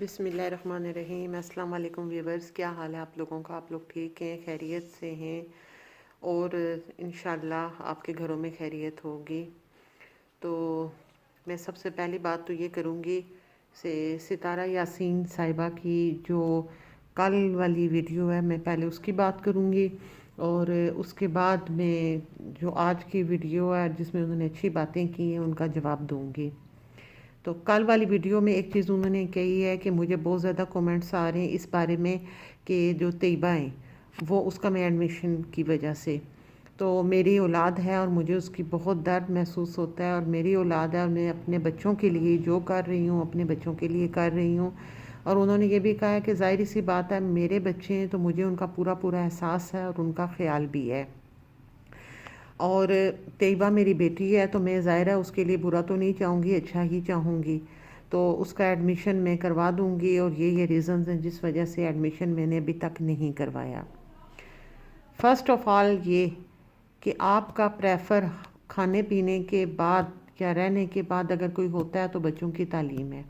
بسم اللہ الرحمن الرحیم۔ السلام علیکم ویورز، کیا حال ہے آپ لوگوں کا؟ آپ لوگ ٹھیک ہیں، خیریت سے ہیں؟ اور انشاءاللہ آپ کے گھروں میں خیریت ہوگی۔ تو میں سب سے پہلی بات تو یہ کروں گی ستارہ یاسین صاحبہ کی جو کل والی ویڈیو ہے، میں پہلے اس کی بات کروں گی، اور اس کے بعد میں جو آج کی ویڈیو ہے جس میں انہوں نے اچھی باتیں کی ہیں ان کا جواب دوں گی۔ تو کل والی ویڈیو میں ایک چیز انہوں نے کہی ہے کہ مجھے بہت زیادہ کومنٹس آ رہے ہیں اس بارے میں کہ جو طیبہ ہیں وہ اس کا میں ایڈمیشن کی وجہ سے، تو میری اولاد ہے اور مجھے اس کی بہت درد محسوس ہوتا ہے، اور میری اولاد ہے اور میں اپنے بچوں کے لیے جو کر رہی ہوں اپنے بچوں کے لیے کر رہی ہوں۔ اور انہوں نے یہ بھی کہا ہے کہ ظاہری سی بات ہے، میرے بچے ہیں تو مجھے ان کا پورا پورا احساس ہے اور ان کا خیال بھی ہے، اور طیبہ میری بیٹی ہے تو میں ظاہر ہے اس کے لیے برا تو نہیں چاہوں گی، اچھا ہی چاہوں گی، تو اس کا ایڈمیشن میں کروا دوں گی، اور یہ ریزنز ہیں جس وجہ سے ایڈمیشن میں نے ابھی تک نہیں کروایا۔ فرسٹ آف آل یہ کہ آپ کا پریفر کھانے پینے کے بعد یا رہنے کے بعد اگر کوئی ہوتا ہے تو بچوں کی تعلیم ہے۔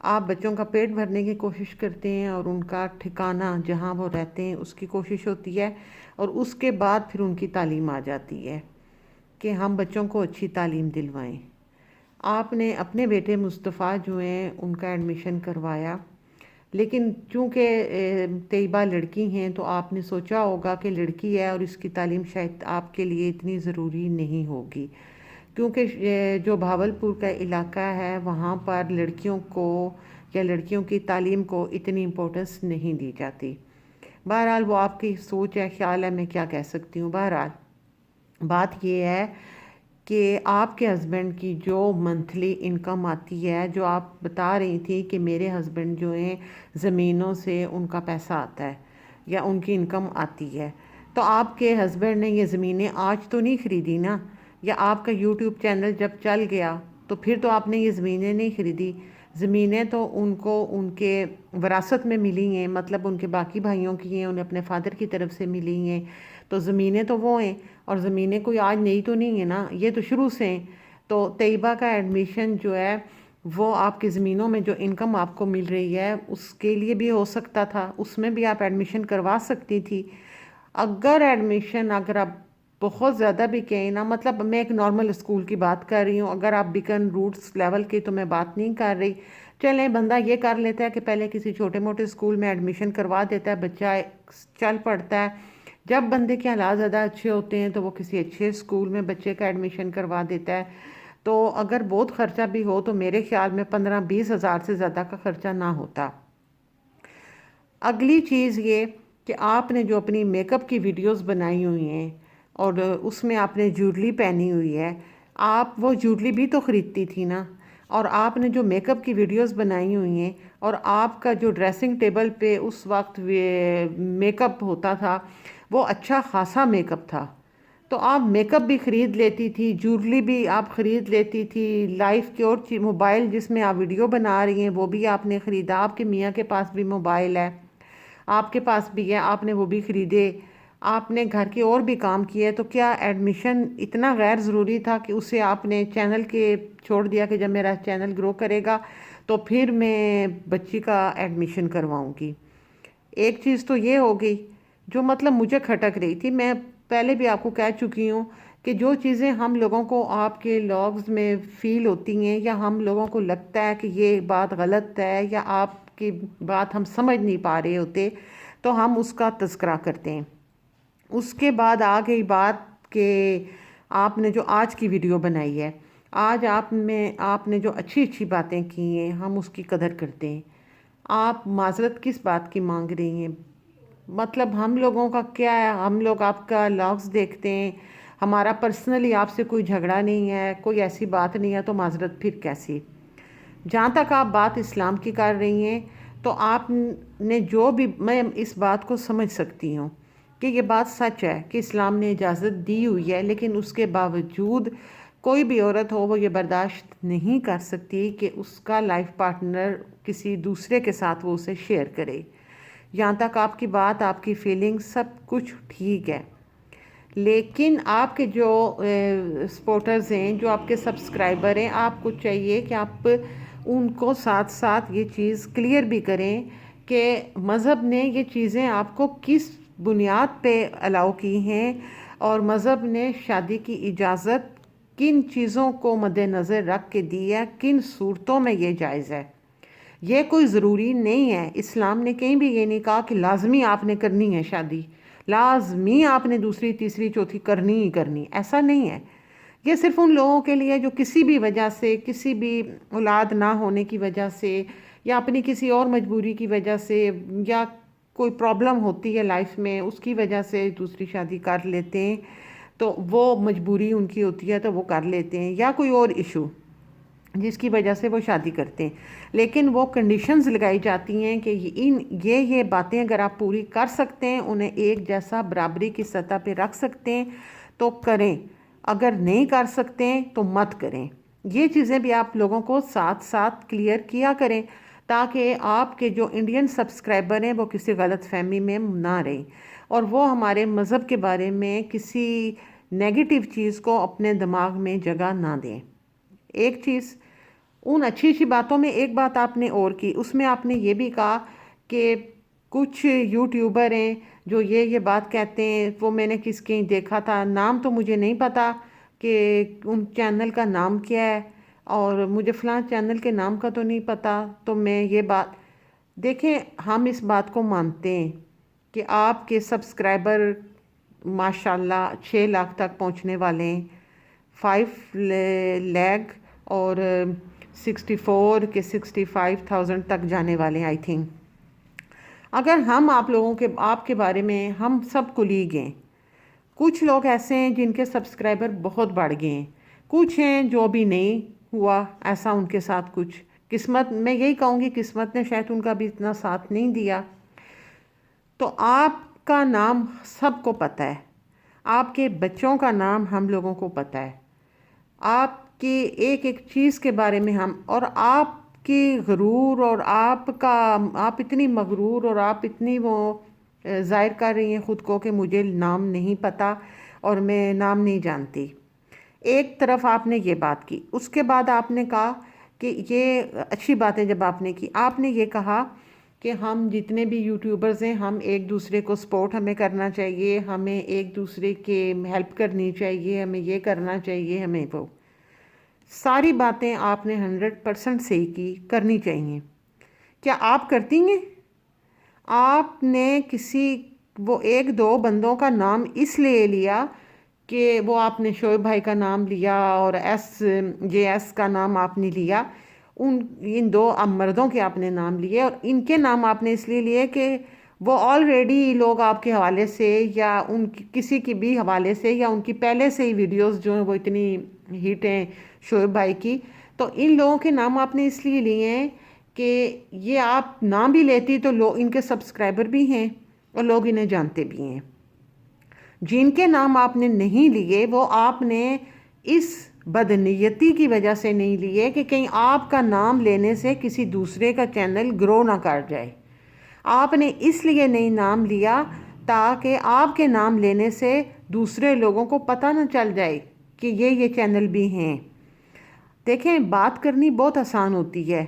آپ بچوں کا پیٹ بھرنے کی کوشش کرتے ہیں اور ان کا ٹھکانہ جہاں وہ رہتے ہیں اس کی کوشش ہوتی ہے، اور اس کے بعد پھر ان کی تعلیم آ جاتی ہے کہ ہم بچوں کو اچھی تعلیم دلوائیں۔ آپ نے اپنے بیٹے مصطفیٰ جو ہیں ان کا ایڈمیشن کروایا، لیکن چونکہ طیبہ لڑکی ہیں تو آپ نے سوچا ہوگا کہ لڑکی ہے اور اس کی تعلیم شاید آپ کے لیے اتنی ضروری نہیں ہوگی، کیونکہ جو بھاولپور کا علاقہ ہے وہاں پر لڑکیوں کو یا لڑکیوں کی تعلیم کو اتنی امپورٹنس نہیں دی جاتی۔ بہرحال وہ آپ کی سوچ ہے، خیال ہے، میں کیا کہہ سکتی ہوں۔ بہرحال بات یہ ہے کہ آپ کے ہسبینڈ کی جو منتھلی انکم آتی ہے، جو آپ بتا رہی تھی کہ میرے ہسبینڈ جو ہیں زمینوں سے ان کا پیسہ آتا ہے یا ان کی انکم آتی ہے، تو آپ کے ہسبینڈ نے یہ زمینیں آج تو نہیں خریدی نا، یا آپ کا یوٹیوب چینل جب چل گیا تو پھر تو آپ نے یہ زمینیں نہیں خریدی۔ زمینیں تو ان کو ان کے وراثت میں ملی ہیں، مطلب ان کے باقی بھائیوں کی ہیں، انہیں اپنے فادر کی طرف سے ملی ہیں، تو زمینیں تو وہ ہیں، اور زمینیں کوئی آج نئی تو نہیں ہیں نا، یہ تو شروع سے ہیں۔ تو طیبہ کا ایڈمیشن جو ہے وہ آپ کی زمینوں میں جو انکم آپ کو مل رہی ہے اس کے لیے بھی ہو سکتا تھا، اس میں بھی آپ ایڈمیشن کروا سکتی تھی۔ اگر آپ بہت زیادہ بھی کہیں نا، مطلب میں ایک نارمل اسکول کی بات کر رہی ہوں، اگر آپ بیکن روٹس لیول کی تو میں بات نہیں کر رہی، چلیں بندہ یہ کر لیتا ہے کہ پہلے کسی چھوٹے موٹے اسکول میں ایڈمیشن کروا دیتا ہے، بچہ چل پڑتا ہے۔ جب بندے کے حالات زیادہ اچھے ہوتے ہیں تو وہ کسی اچھے اسکول میں بچے کا ایڈمیشن کروا دیتا ہے، تو اگر بہت خرچہ بھی ہو تو میرے خیال میں 15-20 ہزار سے زیادہ کا خرچہ نہ ہوتا۔ اگلی چیز یہ کہ آپ نے جو اپنی میک اپ کی ویڈیوز بنائی ہوئی ہیں اور اس میں آپ نے جویلری پہنی ہوئی ہے، آپ وہ جویلری بھی تو خریدتی تھی نا، اور آپ نے جو میک اپ کی ویڈیوز بنائی ہوئی ہیں اور آپ کا جو ڈریسنگ ٹیبل پہ اس وقت میک اپ ہوتا تھا وہ اچھا خاصا میک اپ تھا، تو آپ میک اپ بھی خرید لیتی تھی، جویلری بھی آپ خرید لیتی تھی، لائف کی اور موبائل جس میں آپ ویڈیو بنا رہی ہیں وہ بھی آپ نے خریدا، آپ کے میاں کے پاس بھی موبائل ہے، آپ کے پاس بھی ہے، آپ نے وہ بھی خریدے، آپ نے گھر کے اور بھی کام کیے، تو کیا ایڈمیشن اتنا غیر ضروری تھا کہ اسے آپ نے چینل کے چھوڑ دیا کہ جب میرا چینل گرو کرے گا تو پھر میں بچی کا ایڈمیشن کرواؤں گی؟ ایک چیز تو یہ ہو گئی جو مطلب مجھے کھٹک رہی تھی، میں پہلے بھی آپ کو کہہ چکی ہوں کہ جو چیزیں ہم لوگوں کو آپ کے لاگز میں فیل ہوتی ہیں یا ہم لوگوں کو لگتا ہے کہ یہ بات غلط ہے یا آپ کی بات ہم سمجھ نہیں پا رہے ہوتے تو ہم اس کا تذکرہ کرتے ہیں۔ اس کے بعد آ گئی بات کہ آپ نے جو آج کی ویڈیو بنائی ہے، آج آپ نے جو اچھی اچھی باتیں کی ہیں ہم اس کی قدر کرتے ہیں۔ آپ معذرت کس بات کی مانگ رہی ہیں؟ مطلب ہم لوگوں کا کیا ہے، ہم لوگ آپ کا لاگز دیکھتے ہیں، ہمارا پرسنلی آپ سے کوئی جھگڑا نہیں ہے، کوئی ایسی بات نہیں ہے، تو معذرت پھر کیسی؟ جہاں تک آپ بات اسلام کی کر رہی ہیں تو آپ نے جو بھی، میں اس بات کو سمجھ سکتی ہوں کہ یہ بات سچ ہے کہ اسلام نے اجازت دی ہوئی ہے، لیکن اس کے باوجود کوئی بھی عورت ہو وہ یہ برداشت نہیں کر سکتی کہ اس کا لائف پارٹنر کسی دوسرے کے ساتھ وہ اسے شیئر کرے۔ یہاں تک آپ کی بات، آپ کی فیلنگ سب کچھ ٹھیک ہے، لیکن آپ کے جو سپورٹرز ہیں، جو آپ کے سبسکرائبر ہیں، آپ کو چاہیے کہ آپ ان کو ساتھ ساتھ یہ چیز کلیئر بھی کریں کہ مذہب نے یہ چیزیں آپ کو کس بنیاد پہ الاؤ کی ہیں، اور مذہب نے شادی کی اجازت کن چیزوں کو مد نظر رکھ کے دی ہے، کن صورتوں میں یہ جائز ہے۔ یہ کوئی ضروری نہیں ہے، اسلام نے کہیں بھی یہ نہیں کہا کہ لازمی آپ نے کرنی ہے شادی، لازمی آپ نے دوسری تیسری چوتھی کرنی ہی کرنی، ایسا نہیں ہے۔ یہ صرف ان لوگوں کے لیے جو کسی بھی وجہ سے، کسی بھی اولاد نہ ہونے کی وجہ سے، یا اپنی کسی اور مجبوری کی وجہ سے، یا کوئی پرابلم ہوتی ہے لائف میں اس کی وجہ سے دوسری شادی کر لیتے ہیں، تو وہ مجبوری ان کی ہوتی ہے تو وہ کر لیتے ہیں، یا کوئی اور ایشو جس کی وجہ سے وہ شادی کرتے ہیں، لیکن وہ کنڈیشنز لگائی جاتی ہیں کہ یہ باتیں اگر آپ پوری کر سکتے ہیں، انہیں ایک جیسا برابری کی سطح پہ رکھ سکتے ہیں تو کریں، اگر نہیں کر سکتے ہیں تو مت کریں۔ یہ چیزیں بھی آپ لوگوں کو ساتھ ساتھ کلیئر کیا کریں تاکہ آپ کے جو انڈین سبسکرائبر ہیں وہ کسی غلط فہمی میں نہ رہیں، اور وہ ہمارے مذہب کے بارے میں کسی نیگیٹو چیز کو اپنے دماغ میں جگہ نہ دیں۔ ایک چیز ان اچھی باتوں میں ایک بات آپ نے اور کی، اس میں آپ نے یہ بھی کہا کہ کچھ یوٹیوبر ہیں جو یہ بات کہتے ہیں، وہ میں نے کہیں دیکھا تھا، نام تو مجھے نہیں پتا کہ ان چینل کا نام کیا ہے، اور مجھے فلاں چینل کے نام کا تو نہیں پتا، تو میں یہ بات دیکھیں، ہم اس بات کو مانتے ہیں کہ آپ کے سبسکرائبر ماشاءاللہ 6 لاکھ تک پہنچنے والے ہیں، 5 لاکھ اور 64 کے 65,000 تک جانے والے ہیں آئی تھنک۔ اگر ہم آپ کے بارے میں ہم سب کولیگ ہیں، کچھ لوگ ایسے ہیں جن کے سبسکرائبر بہت بڑھ گئے ہیں، کچھ ہیں جو بھی نہیں ہوا ایسا ان کے ساتھ، کچھ قسمت، میں یہی کہوں گی قسمت نے شاید ان کا بھی اتنا ساتھ نہیں دیا۔ تو آپ کا نام سب کو پتہ ہے، آپ کے بچوں کا نام ہم لوگوں کو پتہ ہے، آپ کی ایک ایک چیز کے بارے میں اور آپ کی غرور، اور آپ اتنی مغرور اور آپ اتنی وہ ظاہر کر رہی ہیں خود کو کہ مجھے نام نہیں پتہ اور میں نام نہیں جانتی۔ ایک طرف آپ نے یہ بات کی، اس کے بعد آپ نے کہا کہ یہ اچھی باتیں جب آپ نے کی، آپ نے یہ کہا کہ ہم جتنے بھی یوٹیوبرز ہیں ہم ایک دوسرے کو سپورٹ ہمیں کرنا چاہیے، ہمیں ایک دوسرے کے ہیلپ کرنی چاہیے، ہمیں یہ کرنا چاہیے، ہمیں وہ ساری باتیں آپ نے 100% صحیح کی، کرنی چاہیے۔ کیا آپ کرتی ہیں؟ آپ نے وہ 1-2 بندوں کا نام اس لیے لیا کہ وہ آپ نے شعیب بھائی کا نام لیا اور JS کا نام آپ نے لیا، ان 2 مردوں کے آپ نے نام لیے، اور ان کے نام آپ نے اس لیے لیے کہ وہ آلریڈی لوگ آپ کے حوالے سے یا کسی کی بھی حوالے سے یا ان کی پہلے سے ہی ویڈیوز جو ہیں وہ اتنی ہٹ ہیں شعیب بھائی کی، تو ان لوگوں کے نام آپ نے اس لیے لیے ہیں کہ یہ آپ نام بھی لیتی تو ان کے سبسکرائبر بھی ہیں اور لوگ انہیں جانتے بھی ہیں۔ جن کے نام آپ نے نہیں لیے وہ آپ نے اس بدنیتی کی وجہ سے نہیں لیے کہ کہیں آپ کا نام لینے سے کسی دوسرے کا چینل گرو نہ کر جائے، آپ نے اس لیے نہیں نام لیا تاکہ آپ کے نام لینے سے دوسرے لوگوں کو پتہ نہ چل جائے کہ یہ چینل بھی ہیں۔ دیکھیں، بات کرنی بہت آسان ہوتی ہے،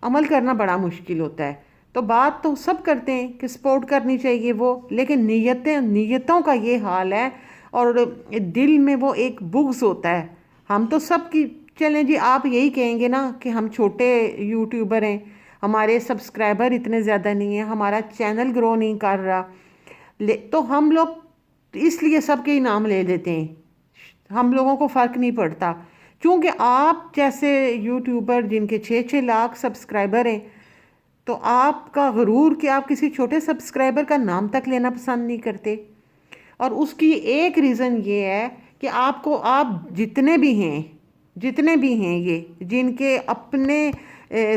عمل کرنا بڑا مشکل ہوتا ہے، تو بات تو سب کرتے ہیں کہ سپورٹ کرنی چاہیے وہ، لیکن نیتوں کا یہ حال ہے، اور دل میں وہ ایک بغض ہوتا ہے۔ ہم تو سب کی چلیں جی، آپ یہی کہیں گے نا کہ ہم چھوٹے یوٹیوبر ہیں، ہمارے سبسکرائبر اتنے زیادہ نہیں ہیں، ہمارا چینل گرو نہیں کر رہا، تو ہم لوگ اس لیے سب کے ہی نام لے لیتے ہیں، ہم لوگوں کو فرق نہیں پڑتا، کیونکہ آپ جیسے یوٹیوبر جن کے 6-6 لاکھ سبسکرائبر ہیں، تو آپ کا غرور کہ آپ کسی چھوٹے سبسکرائبر کا نام تک لینا پسند نہیں کرتے، اور اس کی ایک ریزن یہ ہے کہ آپ جتنے بھی ہیں یہ جن کے اپنے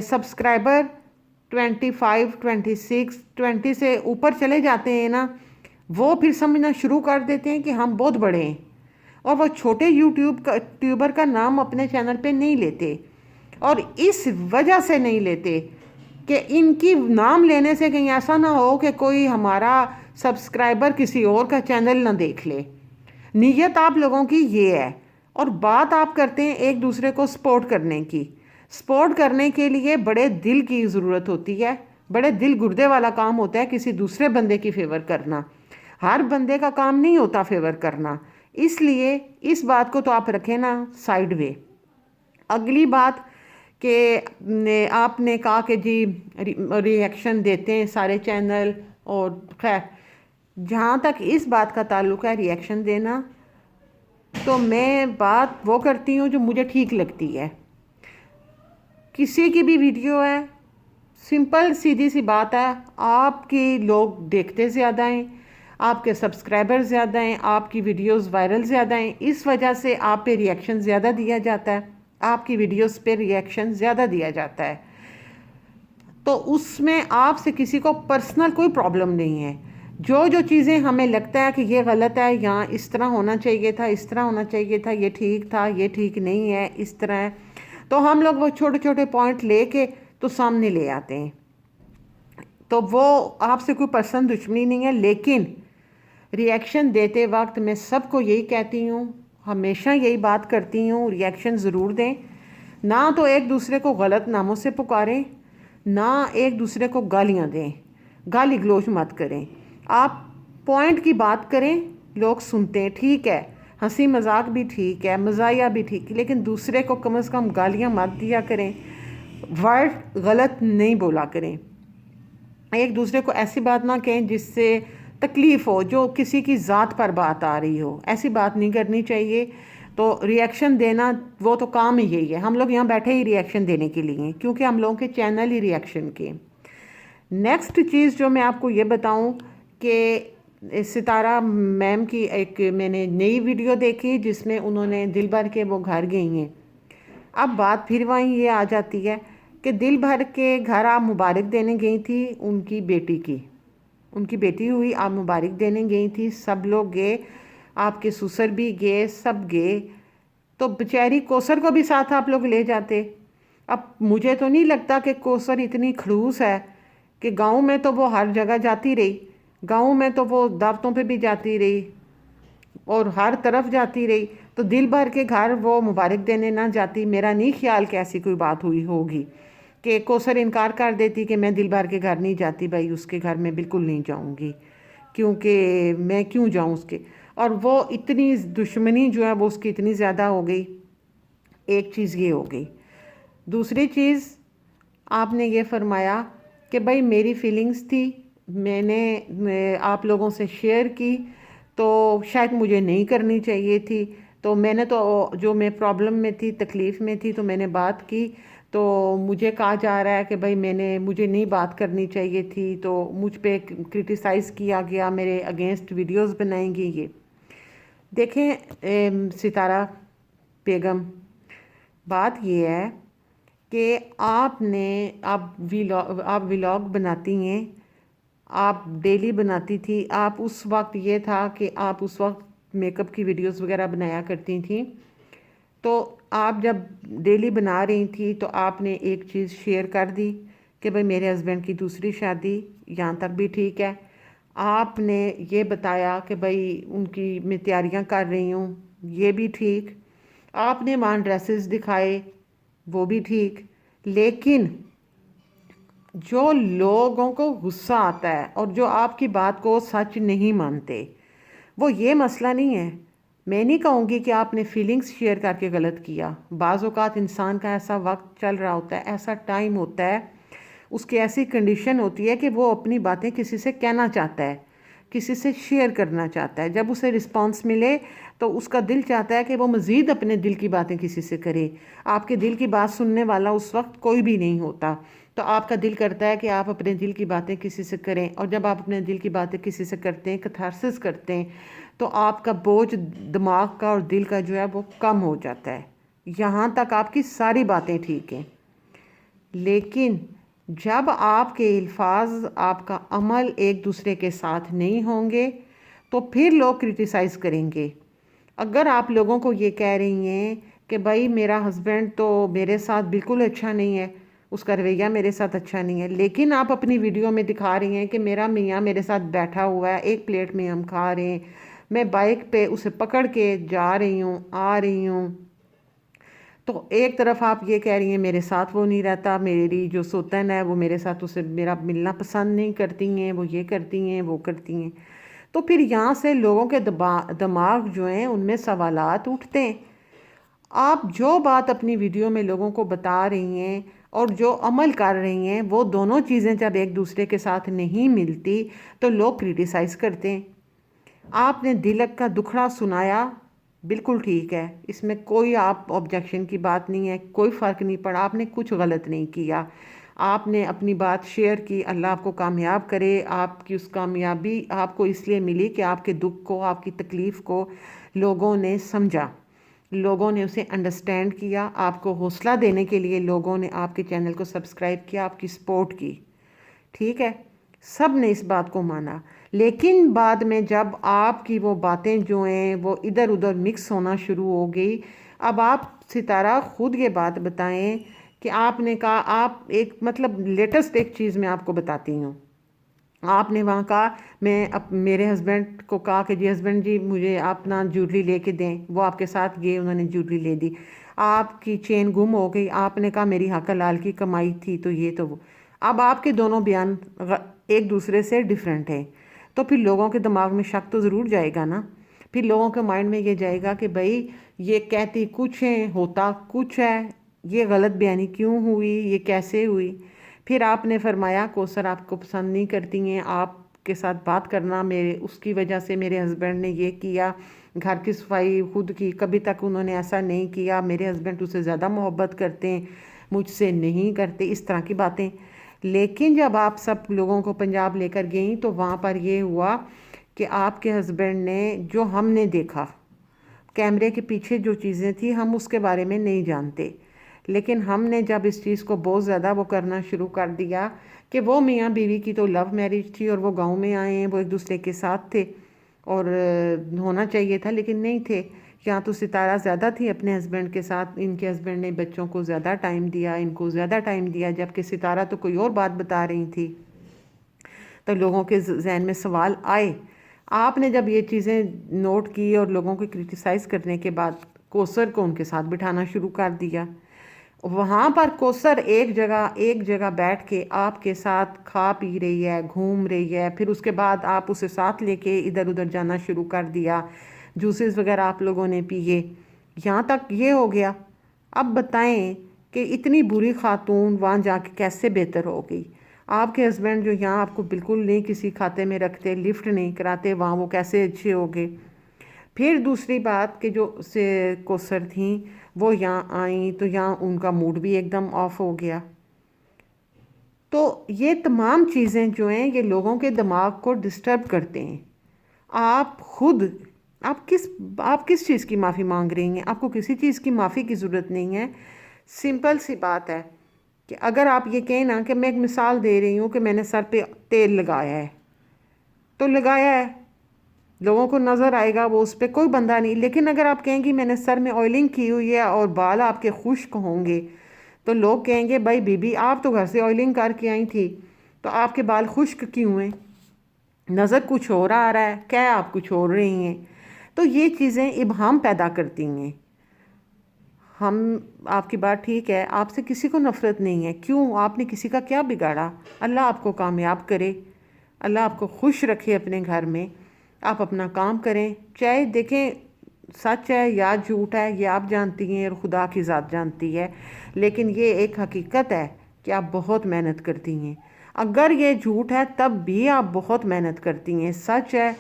سبسکرائبر 25، 26، 20 سے اوپر چلے جاتے ہیں نا، وہ پھر سمجھنا شروع کر دیتے ہیں کہ ہم بہت بڑے ہیں، اور وہ چھوٹے یوٹیوبر کا نام اپنے چینل پہ نہیں لیتے، اور اس وجہ سے نہیں لیتے کہ ان کی نام لینے سے کہیں ایسا نہ ہو کہ کوئی ہمارا سبسکرائبر کسی اور کا چینل نہ دیکھ لے۔ نیت آپ لوگوں کی یہ ہے، اور بات آپ کرتے ہیں ایک دوسرے کو سپورٹ کرنے کی، سپورٹ کرنے کے لیے بڑے دل کی ضرورت ہوتی ہے، بڑے دل گردے والا کام ہوتا ہے کسی دوسرے بندے کی فیور کرنا، ہر بندے کا کام نہیں ہوتا فیور کرنا، اس لیے اس بات کو تو آپ رکھیں نا سائیڈ وے۔ اگلی بات کہ آپ نے کہا کہ جی ری ایکشن دیتے ہیں سارے چینل، اور خیر جہاں تک اس بات کا تعلق ہے ری ایکشن دینا، تو میں بات وہ کرتی ہوں جو مجھے ٹھیک لگتی ہے۔ کسی کی بھی ویڈیو ہے، سمپل سیدھی سی بات ہے، آپ کی لوگ دیکھتے زیادہ ہیں، آپ کے سبسکرائبر زیادہ ہیں، آپ کی ویڈیوز وائرل زیادہ ہیں، اس وجہ سے آپ پہ ری ایکشن زیادہ دیا جاتا ہے، آپ کی ویڈیوز پہ ری ایکشن زیادہ دیا جاتا ہے۔ تو اس میں آپ سے کسی کو پرسنل کوئی پرابلم نہیں ہے۔ جو چیزیں ہمیں لگتا ہے کہ یہ غلط ہے، یہاں اس طرح ہونا چاہیے تھا، اس طرح ہونا چاہیے تھا، یہ ٹھیک تھا، یہ ٹھیک نہیں ہے، اس طرح ہے، تو ہم لوگ وہ چھوٹے چھوٹے پوائنٹ لے کے تو سامنے لے آتے ہیں۔ تو وہ آپ سے کوئی پرسنل دشمنی نہیں ہے، لیکن ری ایکشن دیتے وقت میں سب کو یہی کہتی ہوں، ہمیشہ یہی بات کرتی ہوں، ری ایکشن ضرور دیں، نہ تو ایک دوسرے کو غلط ناموں سے پکاریں، نہ ایک دوسرے کو گالیاں دیں، گالی گلوچ مت کریں، آپ پوائنٹ کی بات کریں، لوگ سنتے ہیں، ٹھیک ہے، ہنسی مذاق بھی ٹھیک ہے، مزاحیہ بھی ٹھیک ہے، لیکن دوسرے کو کم از کم گالیاں مت دیا کریں، ورڈ غلط نہیں بولا کریں، ایک دوسرے کو ایسی بات نہ کہیں جس سے تکلیف ہو، جو کسی کی ذات پر بات آ رہی ہو، ایسی بات نہیں کرنی چاہیے۔ تو ری ایکشن دینا وہ تو کام ہی یہی ہے، ہم لوگ یہاں بیٹھے ہی ری ایکشن دینے کے لیے ہیں، کیونکہ ہم لوگوں کے چینل ہی ری ایکشن کے۔ نیکسٹ چیز جو میں آپ کو یہ بتاؤں کہ ستارہ میم کی ایک میں نے نئی ویڈیو دیکھی جس میں انہوں نے دل بھر کے وہ گھر گئی ہیں۔ اب بات پھر وہیں یہ آ جاتی ہے کہ دل بھر کے گھر آپ مبارک دینے گئی تھی ان کی بیٹی کی، ان کی بیٹی ہوئی، آپ مبارک دینے گئی تھی، سب لوگ گئے، آپ کے سسر بھی گئے، سب گئے، تو بیچاری کوثر کو بھی ساتھ آپ لوگ لے جاتے۔ اب مجھے تو نہیں لگتا کہ کوثر اتنی خڑوس ہے کہ گاؤں میں تو وہ ہر جگہ جاتی رہی، گاؤں میں تو وہ دعوتوں پہ بھی جاتی رہی اور ہر طرف جاتی رہی، تو دل بھر کے گھر وہ مبارک دینے نہ جاتی؟ میرا نہیں خیال کہ ایسی کوئی بات ہوئی ہوگی کہ کوثر انکار کر دیتی کہ میں دل بھر کے گھر نہیں جاتی، بھائی اس کے گھر میں بالکل نہیں جاؤں گی، کیونکہ میں کیوں جاؤں اس کے، اور وہ اتنی دشمنی جو ہے وہ اس کی اتنی زیادہ ہو گئی۔ ایک چیز یہ ہو گئی۔ دوسری چیز آپ نے یہ فرمایا کہ بھائی میری فیلنگز تھی، میں نے آپ لوگوں سے شیئر کی، تو شاید مجھے نہیں کرنی چاہیے تھی، تو میں نے تو جو میں پرابلم میں تھی، تکلیف میں تھی، تو میں نے بات کی، تو مجھے کہا جا رہا ہے کہ بھائی مجھے نہیں بات کرنی چاہیے تھی، تو مجھ پہ کرٹیسائز کیا گیا، میرے اگینسٹ ویڈیوز بنائیں گی۔ یہ دیکھیں ستارہ بیگم، بات یہ ہے کہ آپ ولاگ بناتی ہیں، آپ ڈیلی بناتی تھی، آپ اس وقت یہ تھا کہ آپ اس وقت میک اپ کی ویڈیوز وغیرہ بنایا کرتی تھیں، تو آپ جب ڈیلی بنا رہی تھی تو آپ نے ایک چیز شیئر کر دی کہ بھائی میرے ہسبینڈ کی دوسری شادی، یہاں تک بھی ٹھیک ہے، آپ نے یہ بتایا کہ بھائی ان کی میں تیاریاں کر رہی ہوں، یہ بھی ٹھیک، آپ نے وہاں ڈریسز دکھائے، وہ بھی ٹھیک، لیکن جو لوگوں کو غصہ آتا ہے اور جو آپ کی بات کو سچ نہیں مانتے، وہ یہ مسئلہ نہیں ہے۔ میں نہیں کہوں گی کہ آپ نے فیلنگز شیئر کر کے غلط کیا، بعض اوقات انسان کا ایسا وقت چل رہا ہوتا ہے، ایسا ٹائم ہوتا ہے، اس کی ایسی کنڈیشن ہوتی ہے کہ وہ اپنی باتیں کسی سے کہنا چاہتا ہے، کسی سے شیئر کرنا چاہتا ہے، جب اسے رسپانس ملے تو اس کا دل چاہتا ہے کہ وہ مزید اپنے دل کی باتیں کسی سے کرے۔ آپ کے دل کی بات سننے والا اس وقت کوئی بھی نہیں ہوتا، تو آپ کا دل کرتا ہے کہ آپ اپنے دل کی باتیں کسی سے کریں، اور جب آپ اپنے دل کی باتیں کسی سے کرتے ہیں، کتھارسس کرتے ہیں، تو آپ کا بوجھ دماغ کا اور دل کا جو ہے وہ کم ہو جاتا ہے۔ یہاں تک آپ کی ساری باتیں ٹھیک ہیں، لیکن جب آپ کے الفاظ، آپ کا عمل ایک دوسرے کے ساتھ نہیں ہوں گے تو پھر لوگ کرٹیسائز کریں گے۔ اگر آپ لوگوں کو یہ کہہ رہی ہیں کہ بھائی میرا ہسبینڈ تو میرے ساتھ بالکل اچھا نہیں ہے، اس کا رویہ میرے ساتھ اچھا نہیں ہے، لیکن آپ اپنی ویڈیو میں دکھا رہی ہیں کہ میرا میاں میرے ساتھ بیٹھا ہوا ہے، ایک پلیٹ میں ہم کھا رہے ہیں، میں بائک پہ اسے پکڑ کے جا رہی ہوں، آ رہی ہوں، تو ایک طرف آپ یہ کہہ رہی ہیں میرے ساتھ وہ نہیں رہتا، میری جو سوتن ہے وہ میرے ساتھ اسے میرا ملنا پسند نہیں کرتی ہیں، وہ یہ کرتی ہیں وہ کرتی ہیں، تو پھر یہاں سے لوگوں کے دماغ جو ہیں ان میں سوالات اٹھتے ہیں۔ آپ جو بات اپنی ویڈیو میں لوگوں کو بتا رہی ہیں اور جو عمل کر رہی ہیں، وہ دونوں چیزیں جب ایک دوسرے کے ساتھ نہیں ملتی تو لوگ کریٹیسائز کرتے ہیں۔ آپ نے دل کا دکھڑا سنایا، بالکل ٹھیک ہے، اس میں کوئی آپ آبجیکشن کی بات نہیں ہے، کوئی فرق نہیں پڑا، آپ نے کچھ غلط نہیں کیا، آپ نے اپنی بات شیئر کی، اللہ آپ کو کامیاب کرے۔ آپ کی اس کامیابی آپ کو اس لیے ملی کہ آپ کے دکھ کو، آپ کی تکلیف کو لوگوں نے سمجھا، لوگوں نے اسے انڈرسٹینڈ کیا، آپ کو حوصلہ دینے کے لیے لوگوں نے آپ کے چینل کو سبسکرائب کیا، آپ کی سپورٹ کی، ٹھیک ہے، سب نے اس بات کو مانا۔ لیکن بعد میں جب آپ کی وہ باتیں جو ہیں وہ ادھر ادھر مکس ہونا شروع ہو گئی، اب آپ ستارہ خود یہ بات بتائیں کہ آپ نے کہا، آپ ایک مطلب لیٹسٹ ایک چیز میں آپ کو بتاتی ہوں، آپ نے وہاں کہا، میں میرے ہسبینڈ کو کہا کہ جی ہسبینڈ جی مجھے آپ نا جویلری لے کے دیں، وہ آپ کے ساتھ گئے، انہوں نے جویلری لے دی، آپ کی چین گم ہو گئی، آپ نے کہا میری حق حلال کی کمائی تھی تو یہ تو وہ، اب آپ کے دونوں بیان ایک دوسرے سے ڈیفرنٹ ہیں، تو پھر لوگوں کے دماغ میں شک تو ضرور جائے گا نا، پھر لوگوں کے مائنڈ میں یہ جائے گا کہ بھائی یہ کہتی کچھ ہے ہوتا کچھ ہے، یہ غلط بیانی کیوں ہوئی، یہ کیسے ہوئی۔ پھر آپ نے فرمایا کوثر آپ کو پسند نہیں کرتی ہیں، آپ کے ساتھ بات کرنا میرے اس کی وجہ سے میرے ہسبینڈ نے یہ کیا، گھر کی صفائی خود کی، کبھی تک انہوں نے ایسا نہیں کیا، میرے ہسبینڈ اسے زیادہ محبت کرتے ہیں، مجھ سے نہیں کرتے، اس طرح کی باتیں۔ لیکن جب آپ سب لوگوں کو پنجاب لے کر گئیں تو وہاں پر یہ ہوا کہ آپ کے ہسبینڈ نے جو ہم نے دیکھا کیمرے کے پیچھے جو چیزیں تھیں ہم اس کے بارے میں نہیں جانتے، لیکن ہم نے جب اس چیز کو بہت زیادہ وہ کرنا شروع کر دیا کہ وہ میاں بیوی کی تو لو میرج تھی اور وہ گاؤں میں آئے ہیں، وہ ایک دوسرے کے ساتھ تھے اور ہونا چاہیے تھا لیکن نہیں تھے، یا تو ستارہ زیادہ تھی اپنے ہسبینڈ کے ساتھ، ان کے ہسبینڈ نے بچوں کو زیادہ ٹائم دیا، ان کو زیادہ ٹائم دیا، جبکہ ستارہ تو کوئی اور بات بتا رہی تھی، تو لوگوں کے ذہن میں سوال آئے۔ آپ نے جب یہ چیزیں نوٹ کی اور لوگوں کو کرٹیسائز کرنے کے بعد کوثر کو ان کے ساتھ بٹھانا شروع کر دیا، وہاں پر کوثر ایک جگہ بیٹھ کے آپ کے ساتھ کھا پی رہی ہے، گھوم رہی ہے، پھر اس کے بعد آپ اسے ساتھ لے کے ادھر ادھر جانا شروع کر دیا، جوسز وغیرہ آپ لوگوں نے پیے، یہاں تک یہ ہو گیا۔ اب بتائیں کہ اتنی بری خاتون وہاں جا کے کیسے بہتر ہو گئی؟ آپ کے ہسبینڈ جو یہاں آپ کو بالکل نہیں کسی کھاتے میں رکھتے، لفٹ نہیں کراتے، وہاں وہ کیسے اچھے ہو گئے؟ پھر دوسری بات کہ جو کوثر تھیں وہ یہاں آئیں تو یہاں ان کا موڈ بھی ایک دم آف ہو گیا۔ تو یہ تمام چیزیں جو ہیں یہ لوگوں کے دماغ کو ڈسٹرب کرتے ہیں۔ آپ خود آپ کس چیز کی معافی مانگ رہی ہیں؟ آپ کو کسی چیز کی معافی کی ضرورت نہیں ہے، سمپل سی بات ہے کہ اگر آپ یہ کہیں نا کہ میں ایک مثال دے رہی ہوں کہ میں نے سر پہ تیل لگایا ہے تو لگایا ہے، لوگوں کو نظر آئے گا، وہ اس پہ کوئی بندہ نہیں، لیکن اگر آپ کہیں گی میں نے سر میں آئلنگ کی ہوئی ہے اور بال آپ کے خشک ہوں گے تو لوگ کہیں گے بھائی بی بی آپ تو گھر سے آئلنگ کر کے آئی تھی تو آپ کے بال خشک کیوں ہیں؟ نظر کچھ اور آ رہا ہے، کیا آپ کچھ اور رہی ہیں؟ تو یہ چیزیں ابہام پیدا کرتی ہیں۔ ہم آپ کی بات ٹھیک ہے، آپ سے کسی کو نفرت نہیں ہے، کیوں؟ آپ نے کسی کا کیا بگاڑا؟ اللہ آپ کو کامیاب کرے، اللہ آپ کو خوش رکھے اپنے گھر میں، آپ اپنا کام کریں، چاہے دیکھیں سچ ہے یا جھوٹ ہے یہ آپ جانتی ہیں اور خدا کی ذات جانتی ہے، لیکن یہ ایک حقیقت ہے کہ آپ بہت محنت کرتی ہیں۔ اگر یہ جھوٹ ہے تب بھی آپ بہت محنت کرتی ہیں، سچ ہے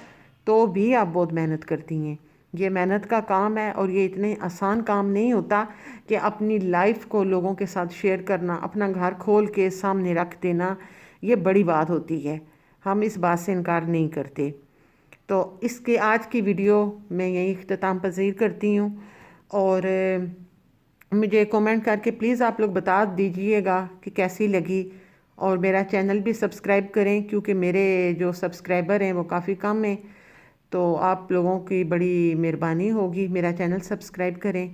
تو بھی آپ بہت محنت کرتی ہیں۔ یہ محنت کا کام ہے اور یہ اتنے آسان کام نہیں ہوتا کہ اپنی لائف کو لوگوں کے ساتھ شیئر کرنا، اپنا گھر کھول کے سامنے رکھ دینا، یہ بڑی بات ہوتی ہے، ہم اس بات سے انکار نہیں کرتے۔ تو اس کے آج کی ویڈیو میں یہی اختتام پذیر کرتی ہوں، اور مجھے کومنٹ کر کے پلیز آپ لوگ بتا دیجئے گا کہ کیسی لگی، اور میرا چینل بھی سبسکرائب کریں کیونکہ میرے جو سبسکرائبر ہیں وہ کافی کم ہیں، تو آپ لوگوں کی بڑی مہربانی ہوگی، میرا چینل سبسکرائب کریں۔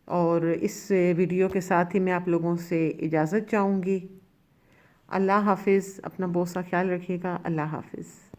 اور اس ویڈیو کے ساتھ ہی میں آپ لوگوں سے اجازت چاہوں گی۔ اللہ حافظ، اپنا بہت سا خیال رکھیے گا، اللہ حافظ۔